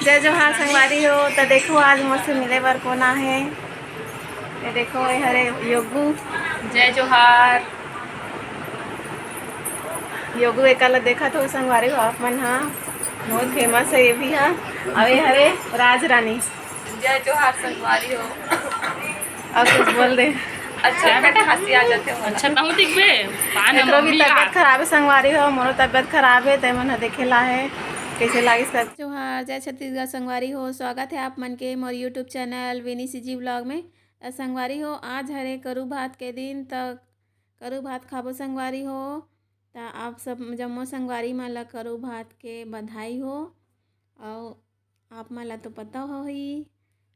जय जोहार संगवारी हो। तो देखो आज मुझसे मिले बर कोना है। ये देखो ये हरे योगू। जय जोहार योगू एक देखा तो संगवारी हो आप मन। हाँ बहुत फेमस है ये भी। हाँ और ये हरे राज रानी। जय जोहार संगवारी हो। और कुछ बोल दे। अच्छा बेटा हंसी आ जाते हो। अच्छा कहूँ दिख बे एकरो भी तबियत खराब है संगवारी हो। मोरो तबियत खराब है ते मन देखेला है कैसे लागिस कर। जोहार जय छत्तीसगढ़ संगवारी हो। स्वागत है आप मन के मोर यूट्यूब चैनल विनी सीजी ब्लॉग में। संगवारी हो आज हरे करू भात के दिन तक करू भात खाबो संगवारी हो। ता आप सब जम्मो संगवारी मन ला करू भात के बधाई हो। और आप मन ला तो पता हो ही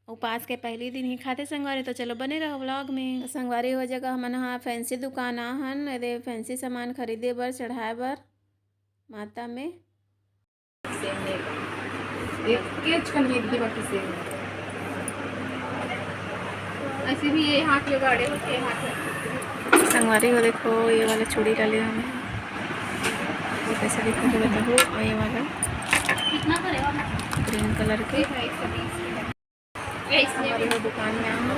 उपास के पहले दिन ही खाते संगवारी। तो चलो बने रहो व्लॉग में। संगवारी हो जगह हमन हाँ फैंसी दुकान आहन एदे फैंसी सामान खरीदे बर चढ़ाए बर माता में। ऐसे भी ये हाथ लगाड़े होते हाथ। संगवारी हो देखो ये वाला चूड़ी डाले हमें ये कैसे दिखा के बताओ। और ये वाला कितना करेगा ग्रीन कलर के संगवारी वो दुकान में आऊँ।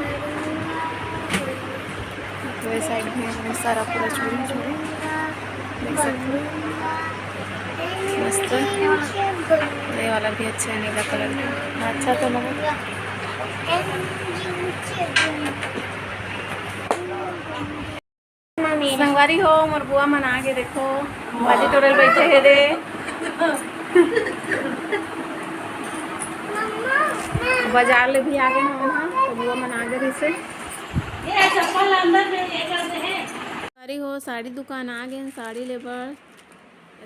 तो साइड में बहुत सारा पूरा चूड़ी चूड़ी देख सकते हो मस्त। ये वाला भी अच्छा है नीला कलर का। अच्छा तो लगा संगवारी हो मोर बुआ मन आगे देखो बाजी टोरल बैठे है रे। बाजार ले भी आगे हम हाँ तो बुआ मन आगे रही से। संगवारी हो साड़ी दुकान आ गए साड़ी ले बर।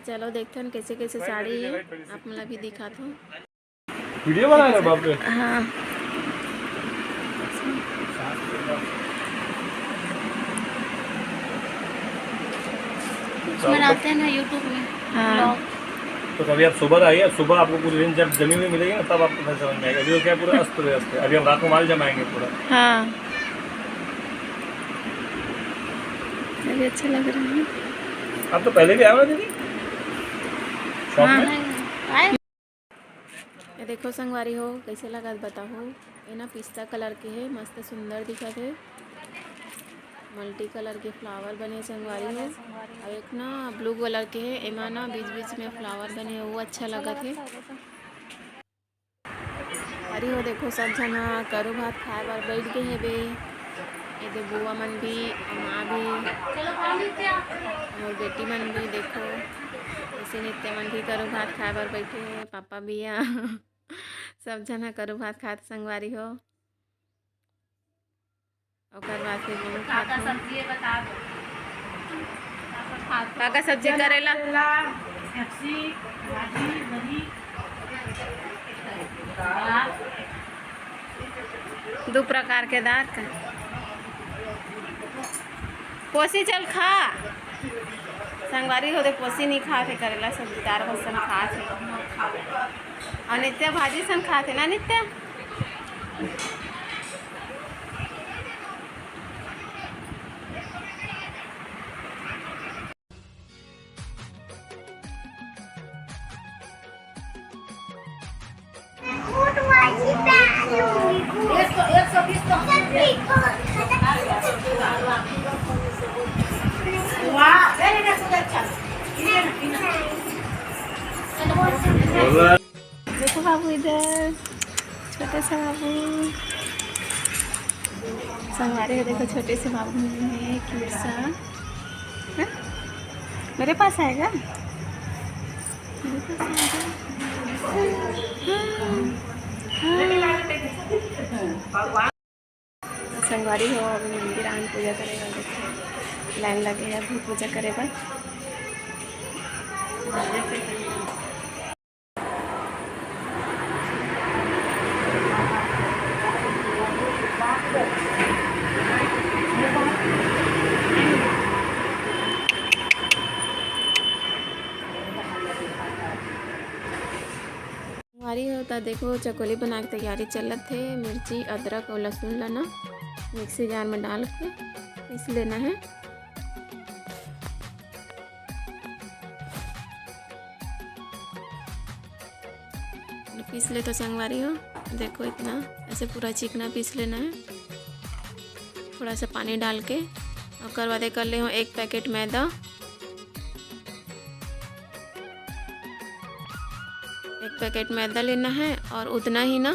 चलो देखते हैं कैसे कैसे साड़ी आप मतलब भी दिखाता हूँ। वीडियो बना रहे बाप रे। हाँ बनाते हैं ना यूट्यूब में। हाँ तो कभी आप सुबह आइए, सुबह आपको पूरी रेंज जब जमी हुई मिलेगी ना तब आपको समझ में आएगा। अभी तो क्या पूरा अस्त व्यस्त है। अभी हम रात को माल जमाएंगे पूरा। हाँ ये भी अच्छा लग रहा है। आप तो पहले भी आए हो ना दीदी शॉप में। ये देखो संगवारी हो कैसे लगा बताओ। ये ना पिस्ता कलर के है मस्त सुंदर दिखत है। मल्टी कलर के फ्लावर बने संगवारी हो। और एक ना ब्लू कलर के है एमा ना बीच बीच में फ्लावर बने वो अच्छा लगत है। अरे हो देखो सब जना करू भात खाए बार बैठ गए है बे। ये दे बुआ मन भी माँ भी और बेटी मन भी देखो ऐसे नित्य मन भी करू भात खाए बार बैठे है। पापा भी सब जना करू भात खाते संगवारी हो। ओकर बाद फिर हम खाते हैं। सब्जी बता दो का सब्जी करेला दो प्रकार के दाल का पोसी चल खा संगवारी हो दे। पोसी नहीं खा थे करेला सब्जी दार बसन खा थे और नित्य भाजी सन खा थे ना नित्य। देखो बाबू इधर छोटे से बाबू संगवारी हो देखो छोटे से बाबू मिले हैं क्यूट सा। हाँ? मेरे पास आएगा मेरे पास आएगा। संगवारी हो अभी मंदिर आन पूजा करेगा। देखो लाइन लगे है अभी पूजा करेगा। हमारी होता देखो चकोली बना के तैयारी चलत है। मिर्ची अदरक और लहसुन लाना मिक्सी जार में डाल के पीस लेना है। पीस ले तो संगवारी हो, देखो इतना ऐसे पूरा चिकना पीस लेना है, थोड़ा सा पानी डाल के। और करवादे कर ले हो 1 पैकेट मैदा, 1 पैकेट मैदा लेना है और उतना ही ना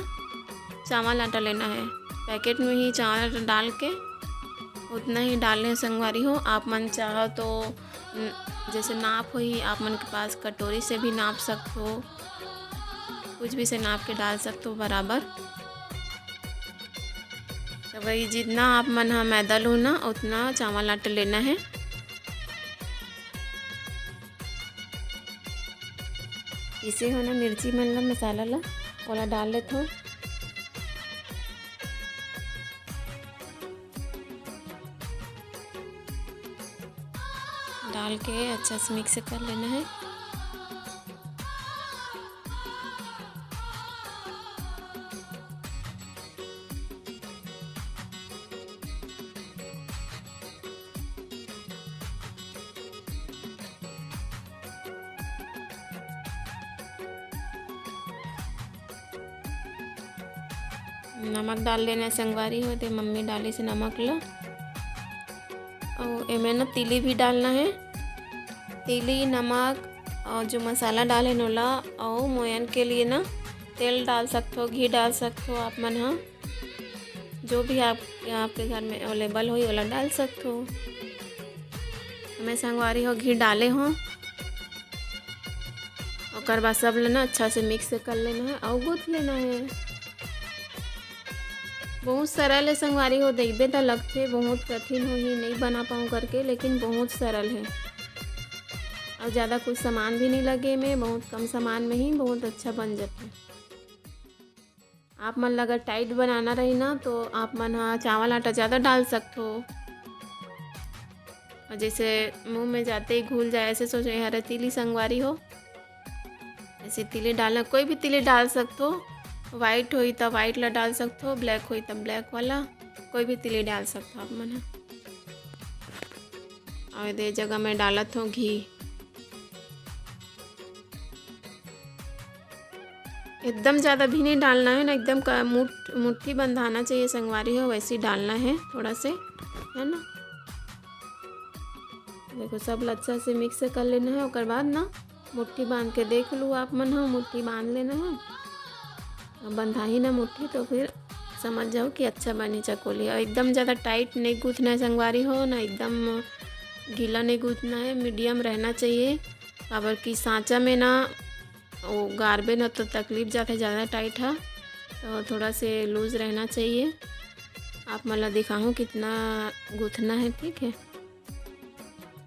चावल आटा लेना है। पैकेट में ही चावल आटा डाल के उतना ही डालने हैं संगवारी हो। आप मन चाहो तो जैसे नाप हो ही आप मन के पास कटोरी से भी नाप सकते हो, कुछ भी से नाप के डाल सकते हो बराबर। तो वही जितना आप मन हाँ मैदा लो ना उतना चावल आटा लेना है। इसे हो ना मिर्ची मन ला मसाला ला वाला डाल लेते हो। डाल के अच्छा से मिक्स कर लेना है। नमक डाल लेना संगवारी हो, तो मम्मी डाली से नमक लो। और इमें ना तिली भी डालना है, तिली नमक और जो मसाला डाले नोला। और मोयन के लिए ना तेल डाल सकते हो, घी डाल सकते हो आप मन हाँ, जो भी आपके घर में अवेलेबल हो वाला डाल सकते हो। हमें संगवारी हो घी डाले हो और बाद सब लेना अच्छा से मिक्स कर लेना है और गूँथ लेना है। बहुत सरल है संगवारी हो, देखबे तो लगते बहुत कठिन हो ही नहीं बना पाऊँ करके, लेकिन बहुत सरल है और ज़्यादा कुछ सामान भी नहीं लगे में, बहुत कम सामान में ही बहुत अच्छा बन जाता है। आप मन अगर टाइट बनाना रही ना तो आप मन हाँ चावल आटा ज़्यादा डाल सकते हो, और जैसे मुंह में जाते ही घुल जाए ऐसे सोचो यार तिली संगवारी हो, ऐसे तिली डालना, कोई भी तिली डाल सकते हो। वाइट होई तो वाइट ला डाल सकते हो, ब्लैक होई तो ब्लैक वाला, कोई भी तिली डाल सकते हो आप मन। और दे जगह मैं डालत हूँ घी, एकदम ज़्यादा भी नहीं डालना है ना, एकदम मुट्ठी बंधाना चाहिए संगवारी हो, वैसे ही डालना है थोड़ा से, है ना। देखो सब अच्छा से मिक्स कर लेना है। और बाद ना मुट्ठी बांध के देख लो आप मन हाँ, मुट्ठी बांध लेना है। बंधा ही ना मुट्ठी तो फिर समझ जाओ कि अच्छा बनी चकोली। और एकदम ज़्यादा टाइट नहीं गूँथना है संगवारी हो ना, एकदम गीला नहीं गूँथना है, मीडियम रहना चाहिए। काबर की सांचा में ना वो गारबे ना तो तकलीफ जाता है, ज़्यादा टाइट है तो थोड़ा से लूज़ रहना चाहिए। आप मतलब दिखाऊँ कितना गूँथना है, ठीक है।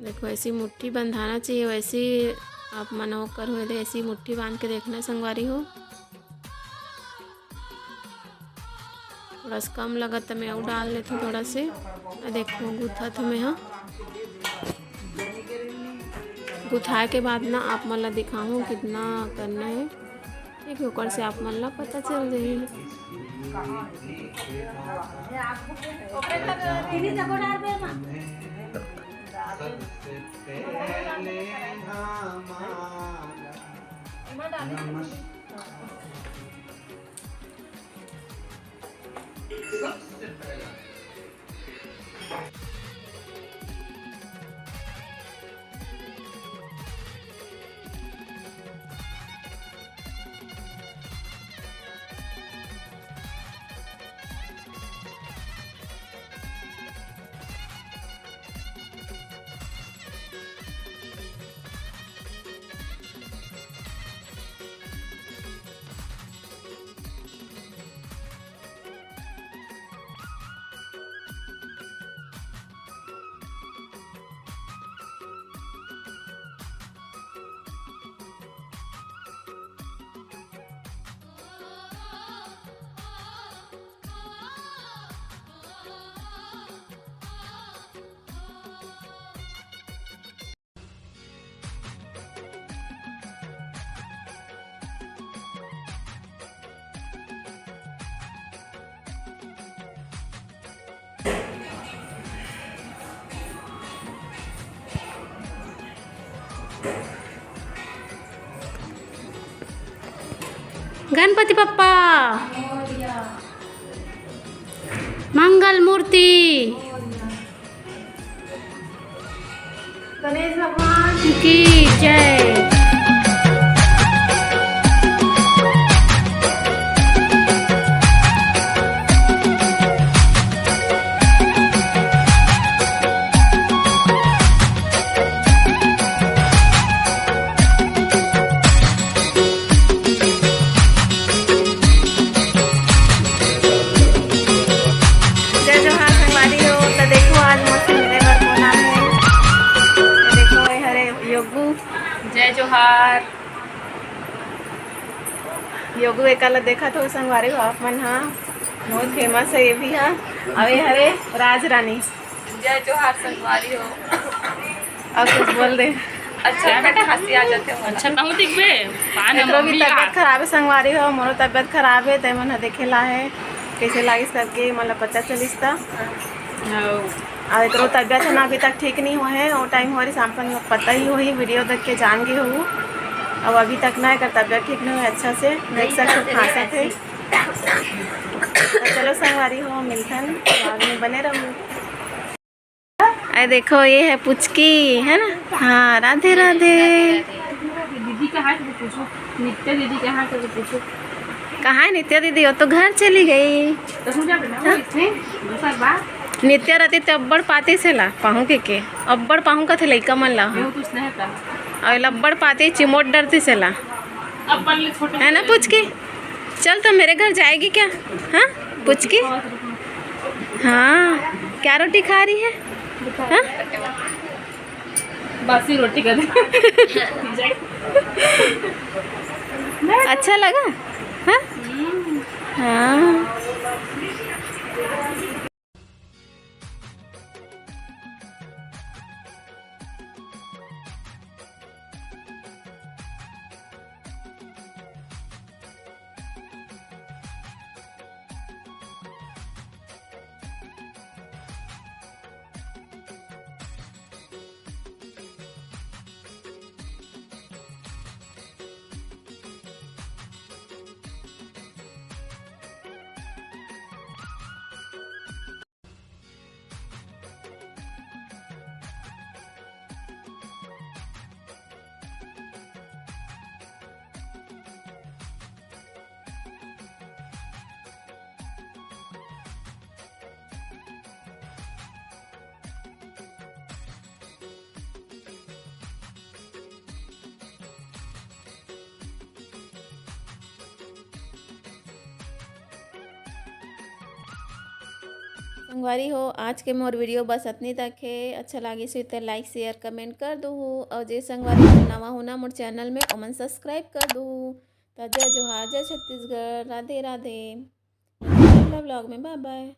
देखो ऐसी मुट्ठी बंधाना चाहिए, वैसे आप मना कर हुए थे ऐसी मुट्ठी बांध के देखना संगवारी हो। थोड़ा सा कम लगा तो मैं और डाल लेती हूँ थोड़ा से। देखो गूथा तो मैं हाँ गुथाए के बाद ना आप मतलब दिखाऊँ कितना करना है, ठीक है। ऊपर से आप मतलब पता चल जाएगी। गणपति बप्पा, मंगल मूर्ति गणेश भगवान की जय। जय जोहार संगवारी हो। तो देखो आज मौसम मेरे घर कोना है। तो देखो ये हरे योगू जय जोहार। योगू एकला देखा तो संगवारी हो आप मन। हाँ बहुत फेमस है ये भी। हाँ अब ये हरे राज रानी। जय जोहार संगवारी हो। और कुछ बोल दे। अच्छा बेटा हंसी आ जाते हो। अच्छा कहूँ दिखबे पान हमरो भी तबियत खराब है संगवारी हो। मोरो तबियत खराब है तय मन देखेला है कैसे लागिस करके मतलब पता चलिस था। और एक तबियत है ना अभी तक ठीक नहीं हुआ है। और टाइम हो रही शाम को पता ही हुई वीडियो देख के जान गई हूँ। अब अभी तक ना कर तबियत ठीक नहीं हुई अच्छा से देख सकते खांसा थे। तो चलो संगवारी हो मिलथन बाद में बने रहूँ। अरे देखो ये है पुचकी है ना। हाँ राधे राधे। दीदी कहाँ है पूछो। नित्य दीदी कहाँ है पूछो। कहाँ है नित्या दीदी? वो तो घर चली गई। तो सुन जा बेटा वो इतने दूसरा बात नित्या रहती तो अब्बड़ पाती से ला पाहू के अब्बड़ पाहू का थे लइका मन ला। वो तो स्नेह था। और लब्बड़ पाती चिमोट डरती से ला अब बल्ले छोटे है ना पुचकी। चल तो मेरे घर जाएगी क्या? हाँ पुचकी। हाँ क्या रोटी खा रही है? हाँ बासी रोटी कर अच्छा लगा? हाँ हाँ। संगवारी हो आज के मोर वीडियो बस इतनी तक है। अच्छा लगे तो लाइक शेयर कमेंट कर दो। और जे संगवारी नवा होना मोर चैनल में ओमन सब्सक्राइब कर दो। तो जय जोहार जय छत्तीसगढ़ राधे राधे। अगला ब्लॉग में बाय बाय।